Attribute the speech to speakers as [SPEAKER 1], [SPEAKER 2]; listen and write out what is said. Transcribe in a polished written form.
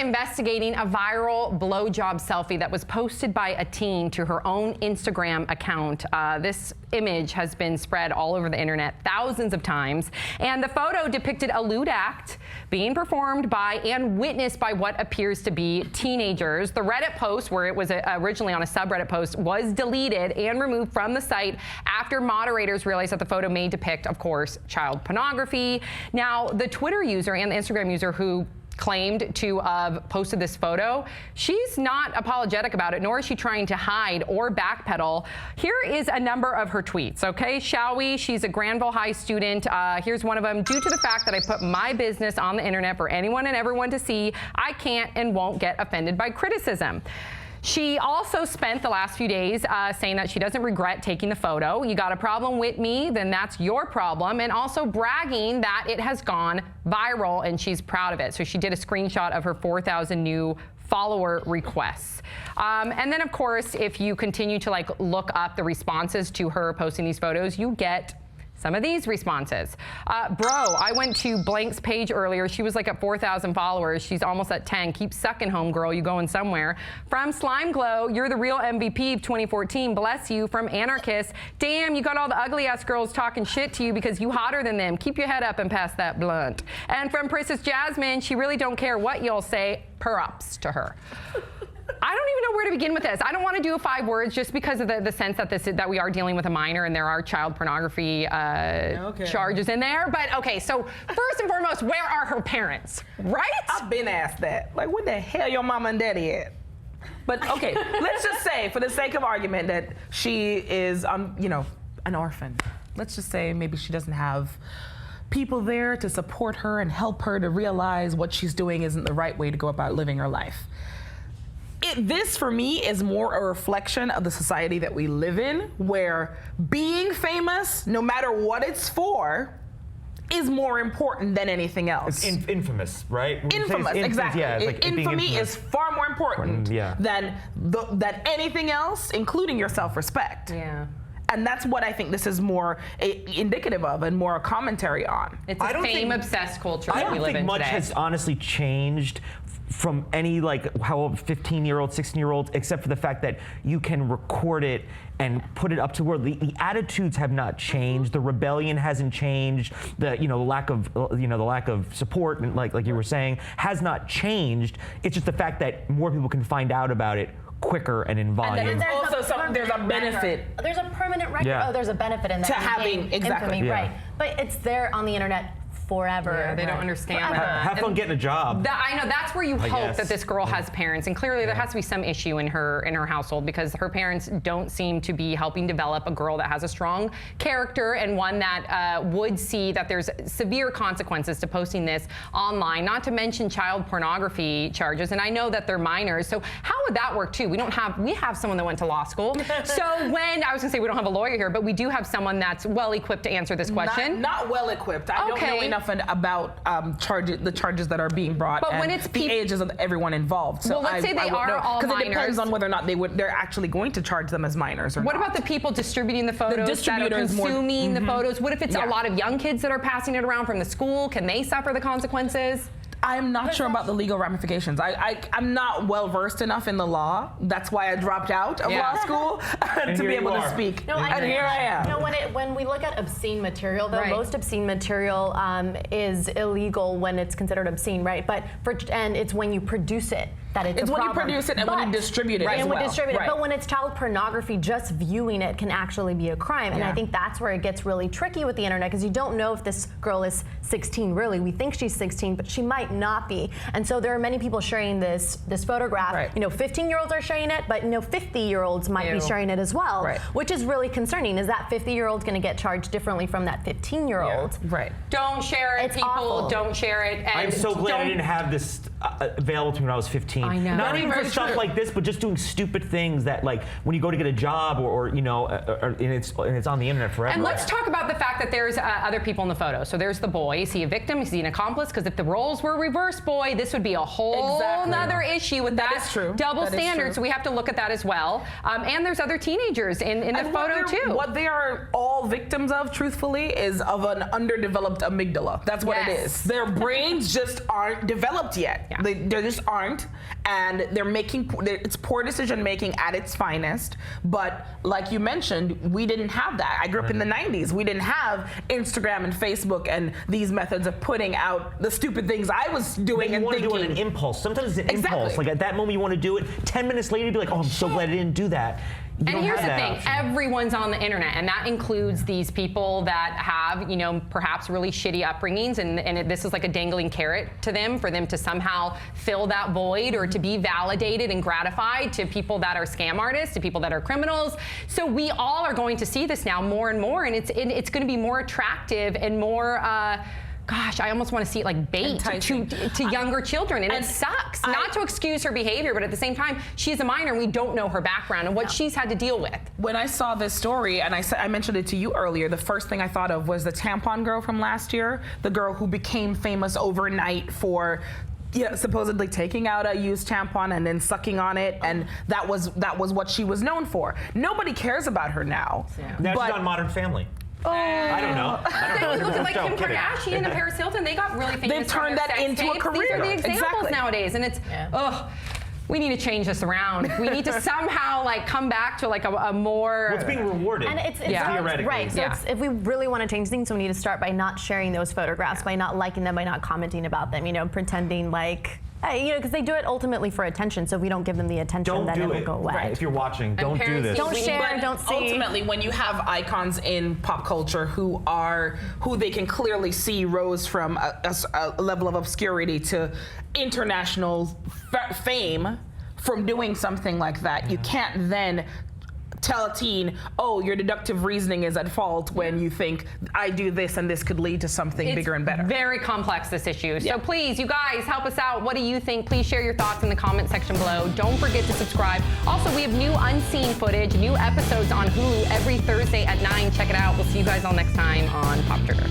[SPEAKER 1] investigating a viral blowjob selfie that was posted by a teen to her own Instagram account. This image has been spread all over the internet thousands of times, and the photo depicted a lewd act being performed by and witnessed by what appears to be teenagers. The Reddit post, where it was originally on a subreddit post, was deleted and removed from the site after moderators realized that the photo may depict, of course, child pornography. Now, the Twitter user and the Instagram user who claimed to have posted this photo, she's not apologetic about it, nor is she trying to hide or backpedal. Here is a number of her tweets, okay? Shall we? She's a Granville High student. Here's one of them. Due to the fact that I put my business on the internet for anyone and everyone to see, I can't and won't get offended by criticism. She also spent the last few days saying that she doesn't regret taking the photo. You got a problem with me, then that's your problem. And also bragging that it has gone viral and she's proud of it. So she did a screenshot of her 4,000 new follower requests. And then, of course, if you continue to look up the responses to her posting these photos, you get some of these responses. Bro, I went to Blank's page earlier. She was at 4,000 followers. She's almost at 10. Keep sucking, homegirl. You going somewhere. From Slime Glow, you're the real MVP of 2014. Bless you. From Anarchist, damn, you got all the ugly-ass girls talking shit to you because you hotter than them. Keep your head up and pass that blunt. And from Princess Jasmine, she really don't care what you'll say. Props to her. I don't even know where to begin with this. I don't want to do 5 words just because of the sense that we are dealing with a minor and there are child pornography charges in there. But okay, so first and foremost, where are her parents? Right?
[SPEAKER 2] I've been asked that. Where the hell your mama and daddy at? But okay, let's just say, for the sake of argument, that she is, an orphan. Let's just say maybe she doesn't have people there to support her and help her to realize what she's doing isn't the right way to go about living her life. This, for me, is more a reflection of the society that we live in, where being famous, no matter what it's for, is more important than anything else.
[SPEAKER 3] It's infamous, right?
[SPEAKER 2] Infamous, exactly.
[SPEAKER 3] Yeah, it's
[SPEAKER 2] infamy is far more important than anything else, including your self-respect.
[SPEAKER 1] Yeah.
[SPEAKER 2] And that's what I think this is more indicative of and more a commentary on.
[SPEAKER 1] It's a fame-obsessed culture that we live in today.
[SPEAKER 3] I don't think much has honestly changed from any 15-year-old, 16-year-old, except for the fact that you can record it and put it up to where the attitudes have not changed, the rebellion hasn't changed, the lack of support, and like you were saying, has not changed. It's just the fact that more people can find out about it quicker and in volume.
[SPEAKER 2] And there's a benefit.
[SPEAKER 4] There's a permanent record.
[SPEAKER 2] Yeah.
[SPEAKER 4] Oh, there's a benefit in that.
[SPEAKER 2] To having
[SPEAKER 4] infamy,
[SPEAKER 3] yeah.
[SPEAKER 4] right? But it's there on the internet forever.
[SPEAKER 1] Yeah, they don't understand that.
[SPEAKER 3] Have fun getting a job.
[SPEAKER 1] I know that's where you hope that this girl has parents, and clearly there has to be some issue in her household because her parents don't seem to be helping develop a girl that has a strong character and one that would see that there's severe consequences to posting this online. Not to mention child pornography charges, and I know that they're minors. So how would that work too? We have someone that went to law school. So when I was gonna say we don't have a lawyer here, but we do have someone that's well equipped to answer this question.
[SPEAKER 2] Not well equipped. I don't know enough about the charges that are being brought,
[SPEAKER 1] but
[SPEAKER 2] and
[SPEAKER 1] when it's
[SPEAKER 2] the ages of everyone involved. So
[SPEAKER 1] well, let's say they are all minors.
[SPEAKER 2] Because it depends on whether or not they're actually going to charge them as minors or
[SPEAKER 1] not. What
[SPEAKER 2] not.
[SPEAKER 1] about the people distributing the photos, that are consuming the photos? What if it's a lot of young kids that are passing it around from the school? Can they suffer the consequences?
[SPEAKER 2] I'm not sure about the legal ramifications. I'm not well versed enough in the law. That's why I dropped out of law school to be able to speak.
[SPEAKER 4] No,
[SPEAKER 2] and here I am.
[SPEAKER 4] No, when we look at obscene material, though, most obscene material is illegal when it's considered obscene, right? But it's when you produce it that it's a problem.
[SPEAKER 2] When you produce it and when you distribute it as well.
[SPEAKER 4] But when it's child pornography, just viewing it can actually be a crime. And I think that's where it gets really tricky with the internet, because you don't know if this girl is 16 really. We think she's 16, but she might not be. And so there are many people sharing this photograph. 15-year-olds are sharing it, but 50-year-olds might be sharing it as well, which is really concerning. Is that 50-year-old going to get charged differently from that 15-year-old?
[SPEAKER 1] Yeah. Right. Don't share it,
[SPEAKER 4] it's
[SPEAKER 1] people.
[SPEAKER 4] Awful.
[SPEAKER 1] Don't share it. And
[SPEAKER 3] I'm so glad I didn't have this available to me when I was 15.
[SPEAKER 1] I know.
[SPEAKER 3] Not even for
[SPEAKER 2] Very
[SPEAKER 3] stuff
[SPEAKER 2] true.
[SPEAKER 3] like this, but just doing stupid things that, like, when you go to get a job or and it's on the internet forever.
[SPEAKER 1] And let's talk about the fact that there's other people in the photo. So there's the boy. Is he a victim? Is he an accomplice? Because if the roles were reversed, boy, this would be a whole nother issue with that
[SPEAKER 2] is true.
[SPEAKER 1] double
[SPEAKER 2] That is
[SPEAKER 1] standard.
[SPEAKER 2] true.
[SPEAKER 1] So we have to look at that as well. And there's other teenagers in the
[SPEAKER 2] And
[SPEAKER 1] photo too.
[SPEAKER 2] What they are all victims of, truthfully, is of an underdeveloped amygdala. That's what it
[SPEAKER 1] Yes.
[SPEAKER 2] is. Their brains just aren't developed yet.
[SPEAKER 1] Yeah.
[SPEAKER 2] They just aren't, and it's poor decision making at its finest. But like you mentioned, we didn't have that. I grew up in the 90s. We didn't have Instagram and Facebook and these methods of putting out the stupid things I was doing
[SPEAKER 3] you
[SPEAKER 2] and
[SPEAKER 3] want to
[SPEAKER 2] thinking.
[SPEAKER 3] do it an impulse. Sometimes it's an
[SPEAKER 2] Exactly.
[SPEAKER 3] impulse. Like at that moment you want to do it. 10 minutes later you'd be like, oh, I'm so glad I didn't do that. You
[SPEAKER 1] And
[SPEAKER 3] don't
[SPEAKER 1] here's
[SPEAKER 3] have
[SPEAKER 1] the
[SPEAKER 3] that
[SPEAKER 1] thing,
[SPEAKER 3] option.
[SPEAKER 1] everyone's on the internet, and that includes these people that have, perhaps really shitty upbringings, and this is like a dangling carrot to them for them to somehow fill that void or to be validated and gratified, to people that are scam artists, to people that are criminals. So we all are going to see this now more and more, and it's going to be more attractive and more, gosh, I almost want to see it like bait
[SPEAKER 2] Enticing.
[SPEAKER 1] to younger children, and it sucks. Not to excuse her behavior, but at the same time, she's a minor, and we don't know her background and what she's had to deal with.
[SPEAKER 2] When I saw this story, and I mentioned it to you earlier, the first thing I thought of was the tampon girl from last year, the girl who became famous overnight for supposedly taking out a used tampon and then sucking on it, and that was what she was known for. Nobody cares about her now.
[SPEAKER 3] Now
[SPEAKER 2] But-
[SPEAKER 3] she's on Modern Family. I don't know.
[SPEAKER 1] Look at like
[SPEAKER 3] No,
[SPEAKER 1] Kim
[SPEAKER 3] kidding.
[SPEAKER 1] Kardashian and Paris Hilton, they got really famous.
[SPEAKER 2] They've
[SPEAKER 1] from
[SPEAKER 2] turned
[SPEAKER 1] their
[SPEAKER 2] that
[SPEAKER 1] sex
[SPEAKER 2] into a
[SPEAKER 1] tapes. These are
[SPEAKER 2] career.
[SPEAKER 1] the examples
[SPEAKER 2] Exactly.
[SPEAKER 1] nowadays, and it's we need to change this around. We need to somehow like come back to like a more.
[SPEAKER 3] What's being rewarded?
[SPEAKER 4] And it's
[SPEAKER 3] theoretically.
[SPEAKER 4] right. So
[SPEAKER 1] Yeah.
[SPEAKER 4] if we really want to change things, we need to start by not sharing those photographs, by not liking them, by not commenting about them. Pretending like. Because they do it ultimately for attention. So if we don't give them the attention,
[SPEAKER 3] Don't
[SPEAKER 4] then
[SPEAKER 3] do
[SPEAKER 4] it will
[SPEAKER 3] it.
[SPEAKER 4] go away.
[SPEAKER 3] Right. If you're watching, don't do
[SPEAKER 1] parents
[SPEAKER 3] this.
[SPEAKER 4] Don't share,
[SPEAKER 2] But
[SPEAKER 4] don't see.
[SPEAKER 2] Ultimately, when you have icons in pop culture who they can clearly see rose from a level of obscurity to international fame from doing something like that, you can't then tell a teen, oh, your deductive reasoning is at fault when you think I do this and this could lead to something bigger and better.
[SPEAKER 1] Very complex, this issue.
[SPEAKER 2] Yeah.
[SPEAKER 1] So please, you guys, help us out. What do you think? Please share your thoughts in the comment section below. Don't forget to subscribe. Also, we have new unseen footage, new episodes on Hulu every Thursday at 9. Check it out. We'll see you guys all next time on Pop Trigger.